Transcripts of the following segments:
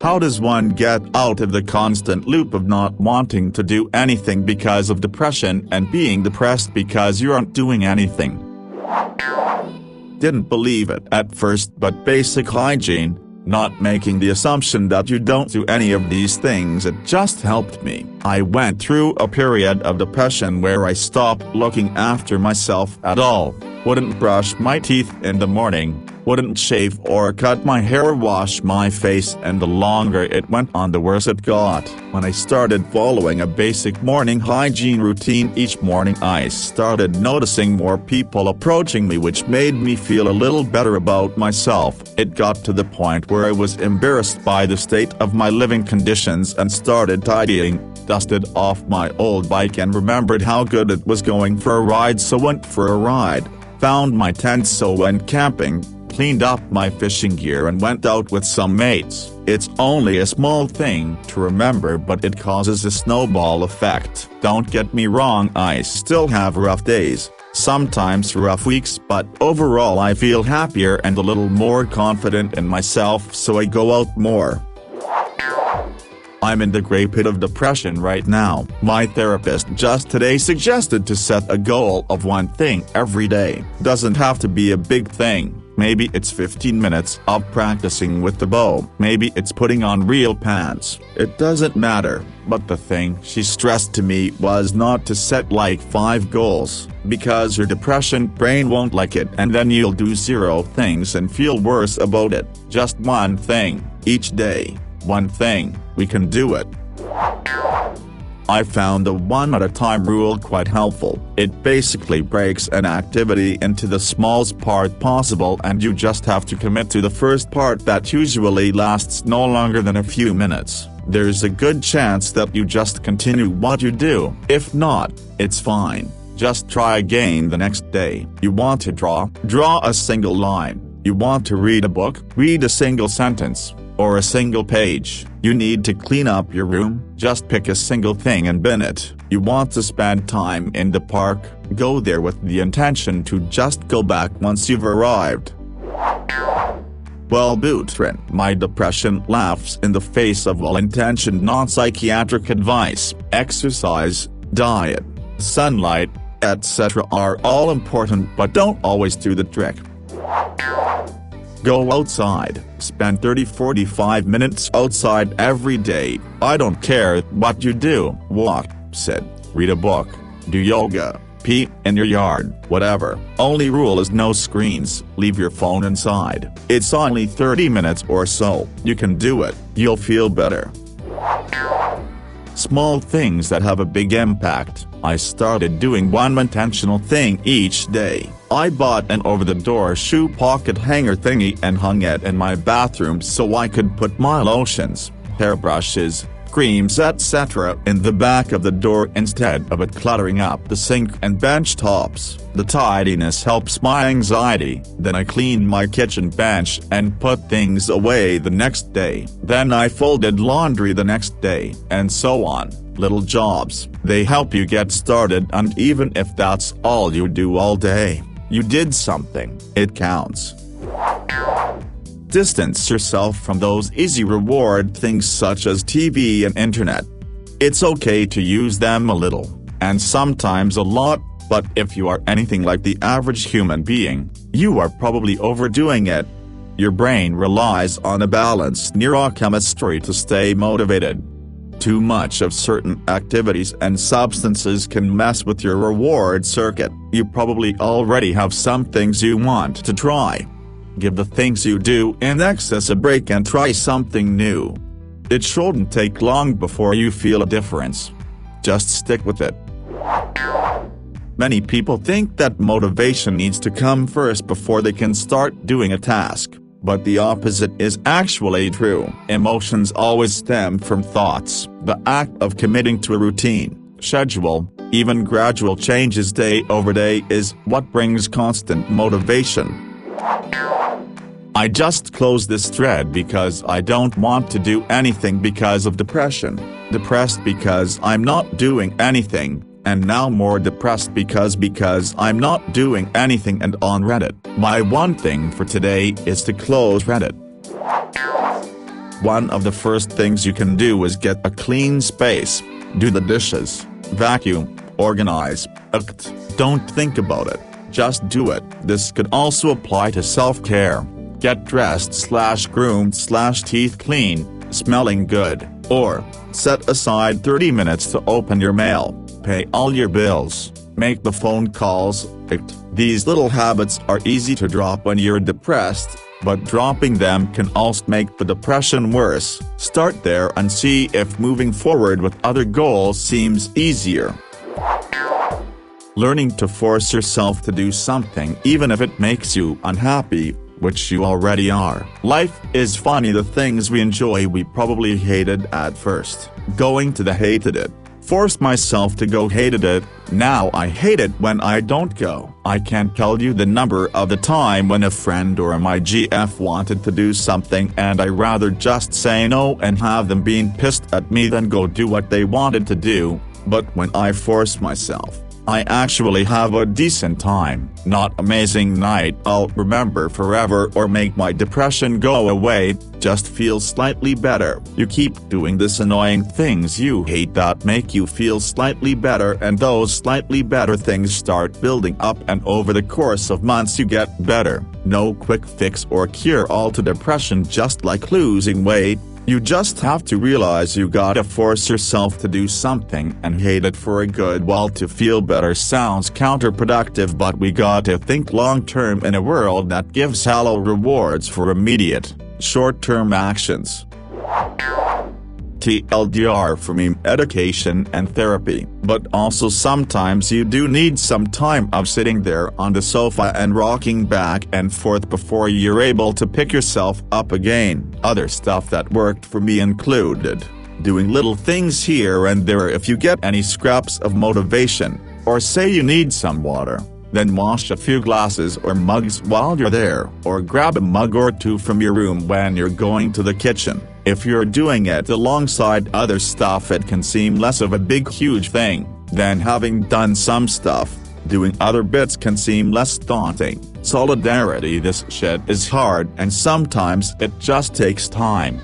How does one get out of the constant loop of not wanting to do anything because of depression and being depressed because you aren't doing anything? Didn't believe it at first, but basic hygiene, not making the assumption that you don't do any of these things, it just helped me. I went through a period of depression where I stopped looking after myself at all, wouldn't brush my teeth in the morning, wouldn't shave or cut my hair or wash my face, and the longer it went on the worse it got. When I started following a basic morning hygiene routine each morning, I started noticing more people approaching me, which made me feel a little better about myself. It got to the point where I was embarrassed by the state of my living conditions and started tidying, dusted off my old bike and remembered how good it was going for a ride, so went for a ride, found my tent, so went camping, cleaned up my fishing gear and went out with some mates. It's only a small thing to remember, but it causes a snowball effect. Don't get me wrong, I still have rough days, sometimes rough weeks, but overall I feel happier and a little more confident in myself, so I go out more. I'm in the gray pit of depression right now. My therapist just today suggested to set a goal of one thing every day. Doesn't have to be a big thing. Maybe it's 15 minutes of practicing with the bow. Maybe it's putting on real pants. It doesn't matter, but the thing she stressed to me was not to set like 5 goals, because your depression brain won't like it and then you'll do 0 things and feel worse about it. Just one thing, each day. One thing, we can do it. I found the one-at-a-time rule quite helpful. It basically breaks an activity into the smallest part possible, and you just have to commit to the first part that usually lasts no longer than a few minutes. There's a good chance that you just continue what you do. If not, it's fine. Just try again the next day. You want to draw a single line. You want to read a book, read a single sentence, or a single page. You need to clean up your room, just pick a single thing and bin it. You want to spend time in the park, go there with the intention to just go back once you've arrived. Well, Bootrin, my depression laughs in the face of well-intentioned non-psychiatric advice. Exercise, diet, sunlight, etc. are all important but don't always do the trick. Go outside, spend 30-45 minutes outside every day. I don't care what you do, walk, sit, read a book, do yoga, pee in your yard, whatever. Only rule is no screens, leave your phone inside. It's only 30 minutes or so, you can do it, you'll feel better. Small things that have a big impact. I started doing one intentional thing each day. I bought an over-the-door shoe pocket hanger thingy and hung it in my bathroom so I could put my lotions, hairbrushes, creams etc. in the back of the door instead of it cluttering up the sink and bench tops. The tidiness helps my anxiety. Then I cleaned my kitchen bench and put things away the next day. Then I folded laundry the next day, and so on. Little jobs, they help you get started, and even if that's all you do all day, you did something. It counts. Distance yourself from those easy reward things such as TV and internet. It's okay to use them a little, and sometimes a lot, but if you are anything like the average human being, you are probably overdoing it. Your brain relies on a balanced neurochemistry to stay motivated. Too much of certain activities and substances can mess with your reward circuit. You probably already have some things you want to try. Give the things you do in excess a break and try something new. It shouldn't take long before you feel a difference. Just stick with it. Many people think that motivation needs to come first before they can start doing a task, but the opposite is actually true. Emotions always stem from thoughts. The act of committing to a routine, schedule, even gradual changes day over day is what brings constant motivation. I just closed this thread because I don't want to do anything because of depression. Depressed because I'm not doing anything, and now more depressed because I'm not doing anything, and on Reddit. My one thing for today is to close Reddit. One of the first things you can do is get a clean space. Do the dishes, vacuum, organize, act. Don't think about it, just do it. This could also apply to self-care. Get dressed/groomed/teeth clean, smelling good, or set aside 30 minutes to open your mail, pay all your bills, make the phone calls, act. These little habits are easy to drop when you're depressed, but dropping them can also make the depression worse. Start there and see if moving forward with other goals seems easier. Learning to force yourself to do something even if it makes you unhappy, which you already are. Life is funny, the things we enjoy we probably hated at first. Going to the hated it. Forced myself to go hated it, now I hate it when I don't go. I can't tell you the number of the time when a friend or my GF wanted to do something and I rather just say no and have them being pissed at me than go do what they wanted to do. But when I force myself, I actually have a decent time. Not amazing night I'll remember forever or make my depression go away, just feel slightly better. You keep doing this annoying things you hate that make you feel slightly better, and those slightly better things start building up, and over the course of months you get better. No quick fix or cure all to depression, just like losing weight. You just have to realize you gotta force yourself to do something and hate it for a good while to feel better. Sounds counterproductive, but we gotta think long-term in a world that gives hollow rewards for immediate, short-term actions. TLDR for me, education and therapy. But also sometimes you do need some time of sitting there on the sofa and rocking back and forth before you're able to pick yourself up again. Other stuff that worked for me included doing little things here and there. If you get any scraps of motivation, or say you need some water, then wash a few glasses or mugs while you're there, or grab a mug or two from your room when you're going to the kitchen. If you're doing it alongside other stuff, it can seem less of a big huge thing. Then having done some stuff, doing other bits can seem less daunting. Solidarity, this shit is hard and sometimes it just takes time.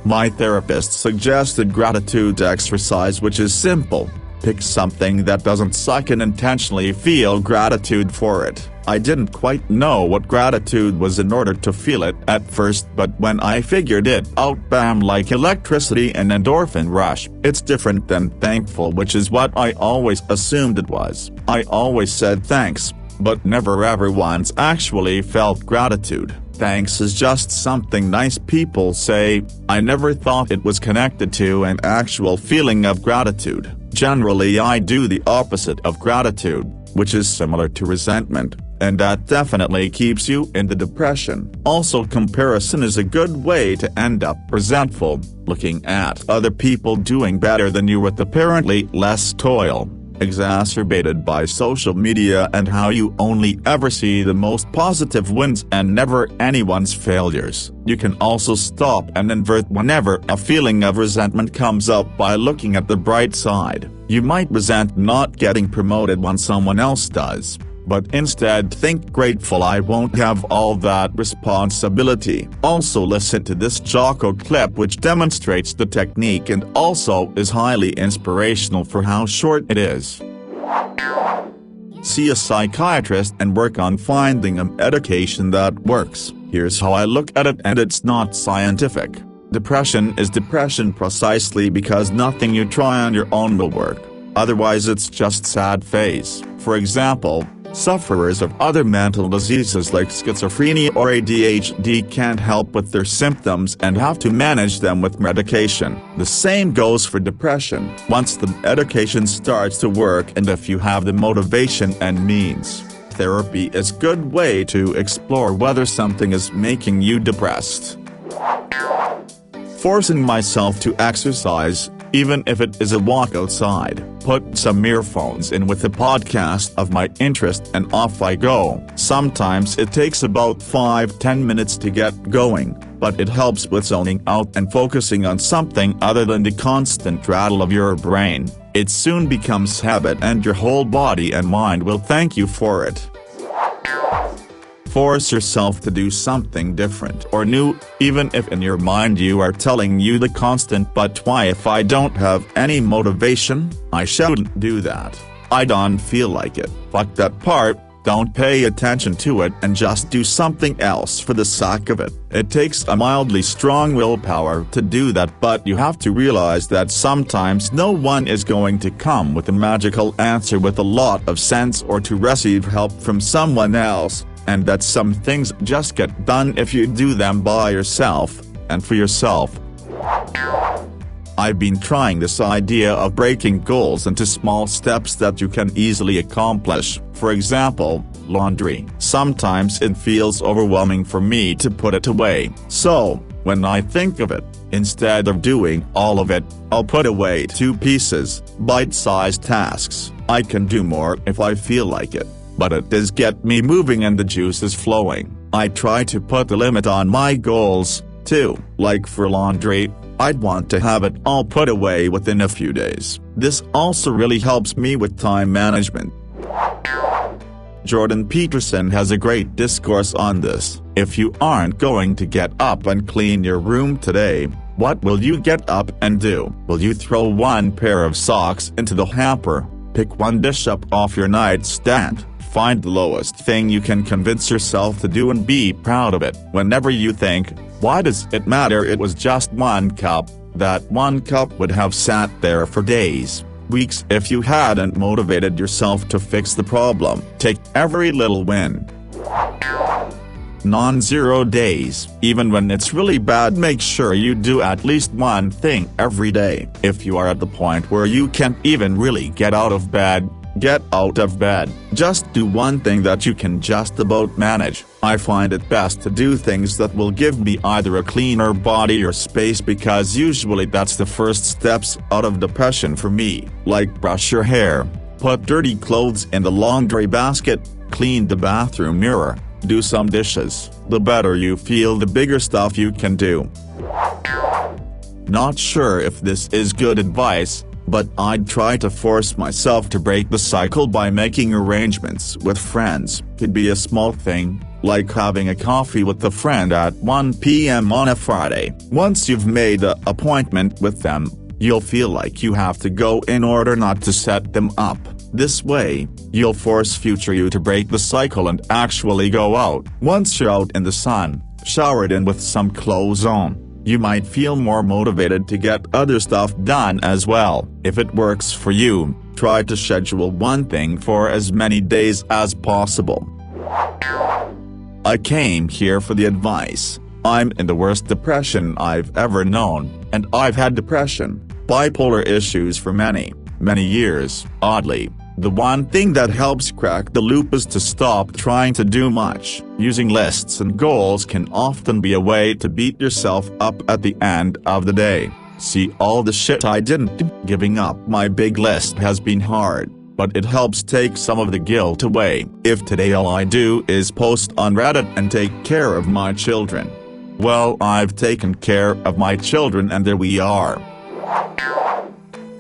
My therapist suggested gratitude exercise, which is simple. Pick something that doesn't suck and intentionally feel gratitude for it. I didn't quite know what gratitude was in order to feel it at first, but when I figured it out, bam, like electricity and endorphin rush. It's different than thankful, which is what I always assumed it was. I always said thanks, but never ever once actually felt gratitude. Thanks is just something nice people say. I never thought it was connected to an actual feeling of gratitude. Generally I do the opposite of gratitude, which is similar to resentment, and that definitely keeps you in the depression. Also, comparison is a good way to end up resentful, looking at other people doing better than you with apparently less toil, exacerbated by social media and how you only ever see the most positive wins and never anyone's failures. You can also stop and invert whenever a feeling of resentment comes up by looking at the bright side. You might resent not getting promoted when someone else does, but instead think grateful I won't have all that responsibility. Also listen to this Jocko clip which demonstrates the technique and also is highly inspirational for how short it is. See a psychiatrist and work on finding a medication that works. Here's how I look at it, and it's not scientific. Depression is depression precisely because nothing you try on your own will work. Otherwise it's just sad phase. For example, sufferers of other mental diseases like schizophrenia or ADHD can't help with their symptoms and have to manage them with medication. The same goes for depression. Once the medication starts to work and if you have the motivation and means, therapy is a good way to explore whether something is making you depressed. Forcing myself to exercise, even if it is a walk outside. Put some earphones in with a podcast of my interest and off I go. Sometimes it takes about 5-10 minutes to get going, but it helps with zoning out and focusing on something other than the constant rattle of your brain. It soon becomes habit and your whole body and mind will thank you for it. Force yourself to do something different or new, even if in your mind you are telling you the constant "but why if I don't have any motivation, I shouldn't do that. I don't feel like it." Fuck that part. Don't pay attention to it and just do something else for the sake of it. It takes a mildly strong willpower to do that, but you have to realize that sometimes no one is going to come with a magical answer with a lot of sense or to receive help from someone else, and that some things just get done if you do them by yourself, and for yourself. I've been trying this idea of breaking goals into small steps that you can easily accomplish. For example, laundry. Sometimes it feels overwhelming for me to put it away. So, when I think of it, instead of doing all of it, I'll put away 2 pieces, bite-sized tasks. I can do more if I feel like it, but it does get me moving and the juice is flowing. I try to put a limit on my goals, too. Like for laundry, I'd want to have it all put away within a few days. This also really helps me with time management. Jordan Peterson has a great discourse on this. If you aren't going to get up and clean your room today, what will you get up and do? Will you throw 1 pair of socks into the hamper, pick 1 dish up off your nightstand, find the lowest thing you can convince yourself to do and be proud of it? Whenever you think, "Why does it matter, it was just 1 cup," that 1 cup would have sat there for days, weeks if you hadn't motivated yourself to fix the problem. Take every little win. Non-zero days. Even when it's really bad, make sure you do at least 1 thing every day. If you are at the point where you can't even really get out of bed, get out of bed. Just do 1 thing that you can just about manage. I find it best to do things that will give me either a cleaner body or space, because usually that's the first steps out of depression for me. Like brush your hair, put dirty clothes in the laundry basket, clean the bathroom mirror, do some dishes. The better you feel, the bigger stuff you can do. Not sure if this is good advice, but I'd try to force myself to break the cycle by making arrangements with friends. Could be a small thing, like having a coffee with a friend at 1 p.m. on a Friday. Once you've made an appointment with them, you'll feel like you have to go in order not to set them up. This way, you'll force future you to break the cycle and actually go out. Once you're out in the sun, showered in with some clothes on, you might feel more motivated to get other stuff done as well. If it works for you, try to schedule 1 thing for as many days as possible. I came here for the advice. I'm in the worst depression I've ever known, and I've had depression, bipolar issues for many years. Oddly, the one thing that helps crack the loop is to stop trying to do much. Using lists and goals can often be a way to beat yourself up at the end of the day. See all the shit I didn't do. Giving up my big list has been hard, but it helps take some of the guilt away. If today all I do is post on Reddit and take care of my children, well, I've taken care of my children and there we are.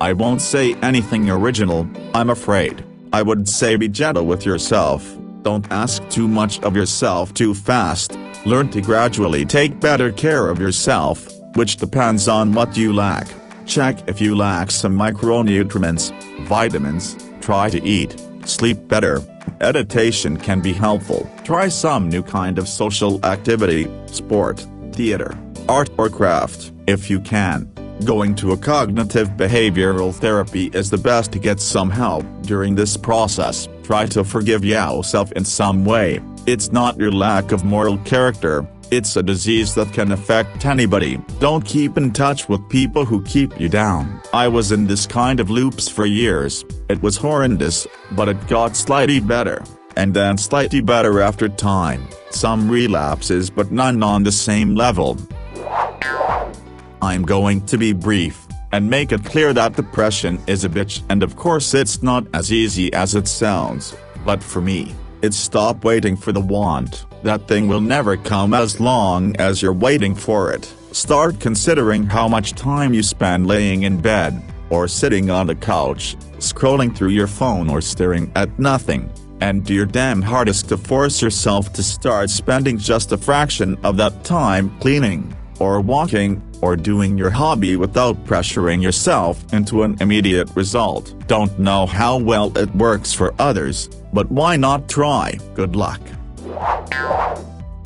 I won't say anything original, I'm afraid. I would say be gentle with yourself, don't ask too much of yourself too fast, learn to gradually take better care of yourself, which depends on what you lack. Check if you lack some micronutrients, vitamins, try to eat, sleep better. Meditation can be helpful. Try some new kind of social activity, sport, theater, art or craft, if you can. Going to a cognitive behavioral therapy is the best to get some help during this process. Try to forgive yourself in some way. It's not your lack of moral character, it's a disease that can affect anybody. Don't keep in touch with people who keep you down. I was in this kind of loops for years. It was horrendous, but it got slightly better, and then slightly better after time. Some relapses but none on the same level. I'm going to be brief, and make it clear that depression is a bitch, and of course it's not as easy as it sounds, but for me, it's stop waiting for the want. That thing will never come as long as you're waiting for it. Start considering how much time you spend laying in bed, or sitting on the couch, scrolling through your phone or staring at nothing. and do your damn hardest to force yourself to start spending just a fraction of that time cleaning, or walking, or doing your hobby without pressuring yourself into an immediate result. Don't know how well it works for others, but why not try? Good luck.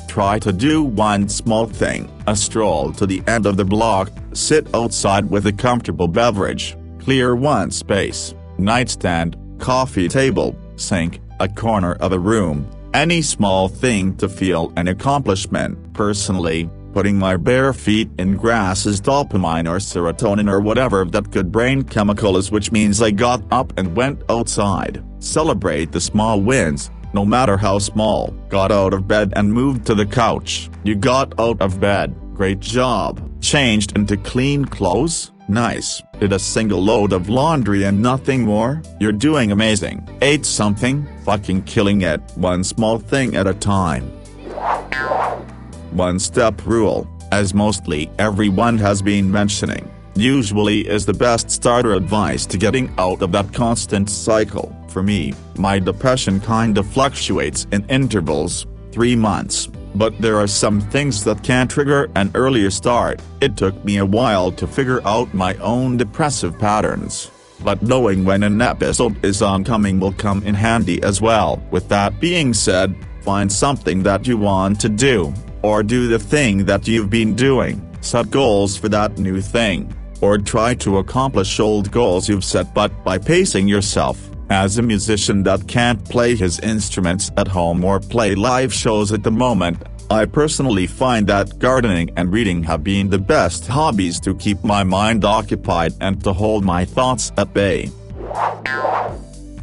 Try to do one small thing: a stroll to the end of the block, sit outside with a comfortable beverage, clear one space, nightstand, coffee table, sink, a corner of a room, any small thing to feel an accomplishment. Personally, putting my bare feet in grass is dopamine or serotonin or whatever that good brain chemical is, which means I got up and went outside. Celebrate the small wins, no matter how small. Got out of bed and moved to the couch. You got out of bed, great job. Changed into clean clothes, nice. Did a single load of laundry and nothing more, you're doing amazing. Ate something, fucking killing it. One small thing at a time. One-step rule, as mostly everyone has been mentioning, usually is the best starter advice to getting out of that constant cycle. For me, my depression kinda fluctuates in intervals, 3 months, but there are some things that can trigger an earlier start. It took me a while to figure out my own depressive patterns, but knowing when an episode is oncoming will come in handy as well. With that being said, find something that you want to do, or do the thing that you've been doing. Set goals for that new thing, or try to accomplish old goals you've set, but by pacing yourself. As a musician that can't play his instruments at home or play live shows at the moment, I personally find that gardening and reading have been the best hobbies to keep my mind occupied and to hold my thoughts at bay.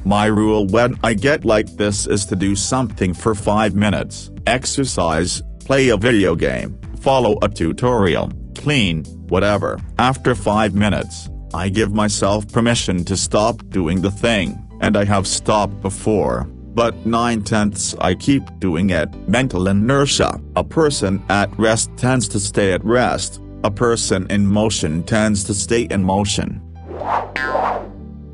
My rule when I get like this is to do something for 5 minutes: exercise, play a video game, follow a tutorial, clean, whatever. After 5 minutes, I give myself permission to stop doing the thing, and I have stopped before, but 9/10 I keep doing it. Mental inertia: a person at rest tends to stay at rest, a person in motion tends to stay in motion.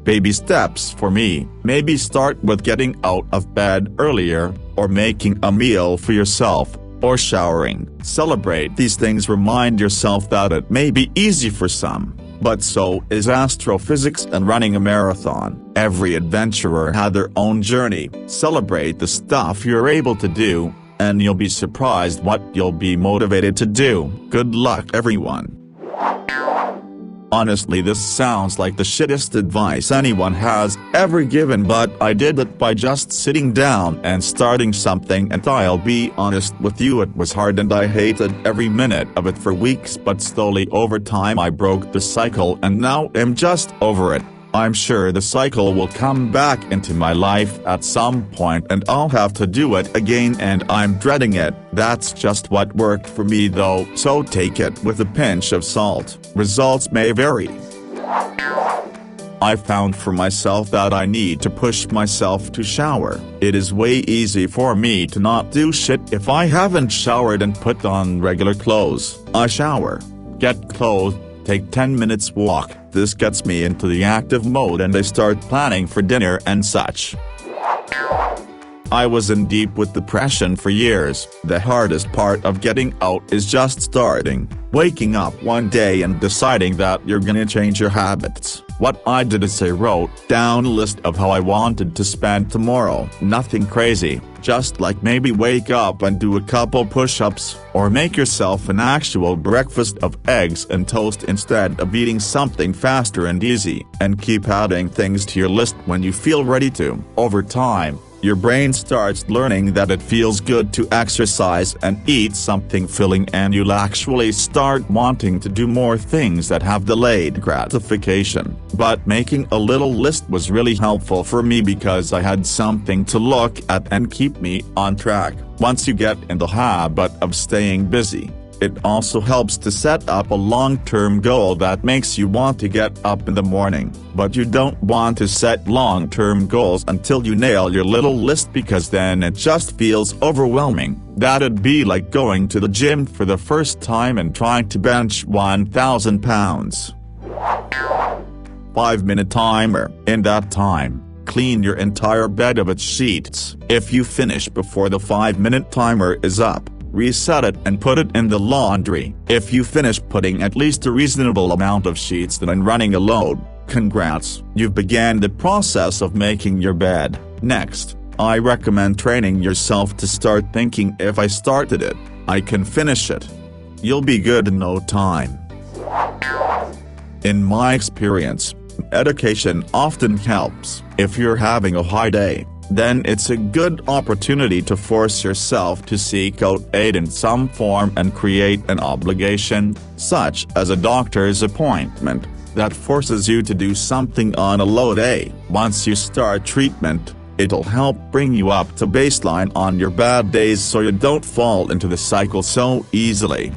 Baby steps for me: maybe start with getting out of bed earlier, or making a meal for yourself, or showering. Celebrate these things. Remind yourself that it may be easy for some, but so is astrophysics and running a marathon. Every adventurer had their own journey. Celebrate the stuff you're able to do, and you'll be surprised what you'll be motivated to do. Good luck, everyone. Honestly, this sounds like the shittest advice anyone has ever given, but I did it by just sitting down and starting something, and I'll be honest with you, it was hard and I hated every minute of it for weeks, but slowly over time I broke the cycle and now I'm just over it. I'm sure the cycle will come back into my life at some point and I'll have to do it again, and I'm dreading it. That's just what worked for me though, so take it with a pinch of salt. Results may vary. I found for myself that I need to push myself to shower. It is way easy for me to not do shit if I haven't showered and put on regular clothes. I shower, get clothed, take 10 minutes walk. This gets me into the active mode and I start planning for dinner and such. I was in deep with depression for years. The hardest part of getting out is just starting. Waking up one day and deciding that you're gonna change your habits. What I did is I wrote down a list of how I wanted to spend tomorrow. Nothing crazy, just like maybe wake up and do a couple push-ups, or make yourself an actual breakfast of eggs and toast instead of eating something faster and easy, and keep adding things to your list when you feel ready to. Over time, your brain starts learning that it feels good to exercise and eat something filling, and you'll actually start wanting to do more things that have delayed gratification. But making a little list was really helpful for me because I had something to look at and keep me on track. Once you get in the habit of staying busy, it also helps to set up a long-term goal that makes you want to get up in the morning. But you don't want to set long-term goals until you nail your little list, because then it just feels overwhelming. That'd be like going to the gym for the first time and trying to bench 1,000 pounds. 5-minute timer. In that time, Clean your entire bed of its sheets. If you finish before the 5-minute timer is up, reset it and put it in the laundry. If you finish putting at least a reasonable amount of sheets and running a load, congrats, you've began the process of making your bed. Next, I recommend training yourself to start thinking, if I started it, I can finish it. You'll be good in no time. In my experience, medication often helps. If you're having a high day, then it's a good opportunity to force yourself to seek out aid in some form and create an obligation, such as a doctor's appointment, that forces you to do something on a low day. Once you start treatment, it'll help bring you up to baseline on your bad days so you don't fall into the cycle so easily.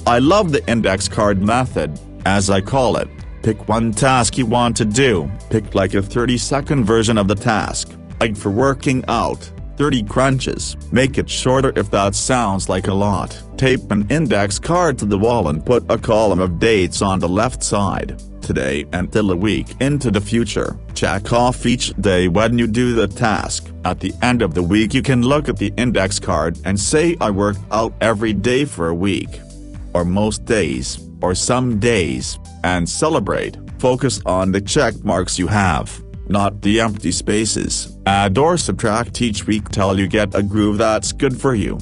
I love the index card method, as I call it. Pick one task you want to do. Pick like a 30-second version of the task, like for working out, 30 crunches. Make it shorter if that sounds like a lot. Tape an index card to the wall and put a column of dates on the left side, today until a week into the future. Check off each day when you do the task. At the end of the week you can look at the index card and say, I worked out every day for a week. Or most days, or some days, and celebrate. Focus on the check marks you have, not the empty spaces. Add or subtract each week till you get a groove that's good for you.